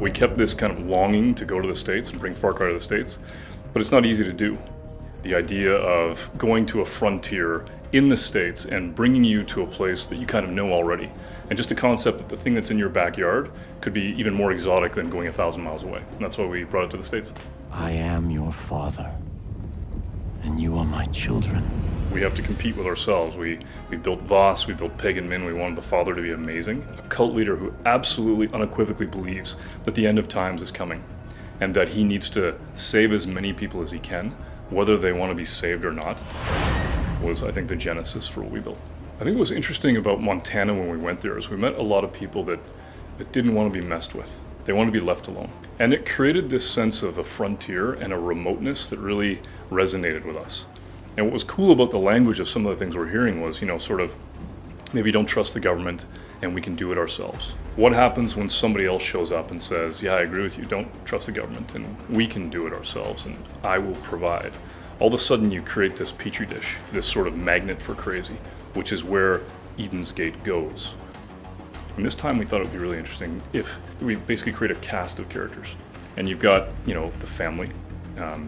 We kept this kind of longing to go to the States and bring Far Cry to the States, but it's not easy to do. The idea of going to a frontier in the States and bringing you to a place that you kind of know already. And just the concept that the thing that's in your backyard could be even more exotic than going 1,000 miles away. And that's why we brought it to the States. I am your father, and you are my children. We have to compete with ourselves. We built Voss, we built Pagan Min, we wanted the father to be amazing. A cult leader who absolutely unequivocally believes that the end of times is coming and that he needs to save as many people as he can, whether they want to be saved or not, was, I think, the genesis for what we built. I think what was interesting about Montana when we went there is we met a lot of people that didn't want to be messed with. They wanted to be left alone. And it created this sense of a frontier and a remoteness that really resonated with us. And what was cool about the language of some of the things we're hearing was, you know, sort of, maybe don't trust the government and we can do it ourselves. What happens when somebody else shows up and says, yeah, I agree with you, don't trust the government and we can do it ourselves and I will provide. All of a sudden you create this petri dish, this sort of magnet for crazy, which is where Eden's Gate goes. And this time we thought it would be really interesting if we basically create a cast of characters. And you've got, you know, the family,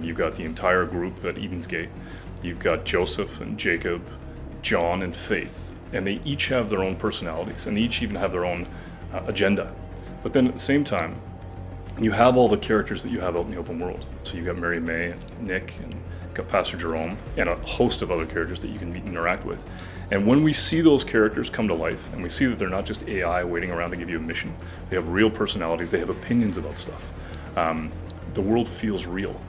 you've got the entire group at Eden's Gate, you've got Joseph and Jacob, John and Faith, and they each have their own personalities, and they each even have their own agenda. But then at the same time, you have all the characters that you have out in the open world. So you've got Mary May and Nick, and you've got Pastor Jerome, and a host of other characters that you can meet and interact with. And when we see those characters come to life, and we see that they're not just AI waiting around to give you a mission, they have real personalities, they have opinions about stuff. The world feels real.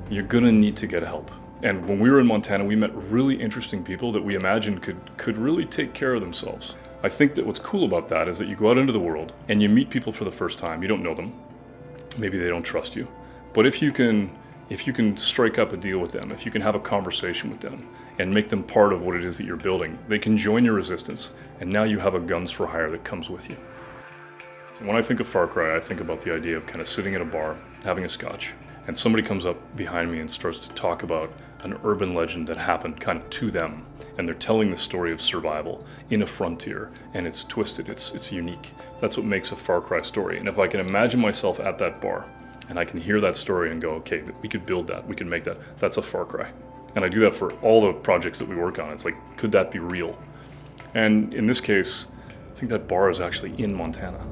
You're gonna need to get help. And when we were in Montana, we met really interesting people that we imagined could really take care of themselves. I think that what's cool about that is that you go out into the world and you meet people for the first time. You don't know them. Maybe they don't trust you. But if you can strike up a deal with them, if you can have a conversation with them and make them part of what it is that you're building, they can join your resistance. And now you have a guns for hire that comes with you. So when I think of Far Cry, I think about the idea of kind of sitting at a bar, having a scotch, and somebody comes up behind me and starts to talk about an urban legend that happened kind of to them. And they're telling the story of survival in a frontier, and it's twisted, it's unique. That's what makes a Far Cry story. And if I can imagine myself at that bar, and I can hear that story and go, okay, we could build that, we could make that, that's a Far Cry. And I do that for all the projects that we work on. It's like, could that be real? And in this case, I think that bar is actually in Montana.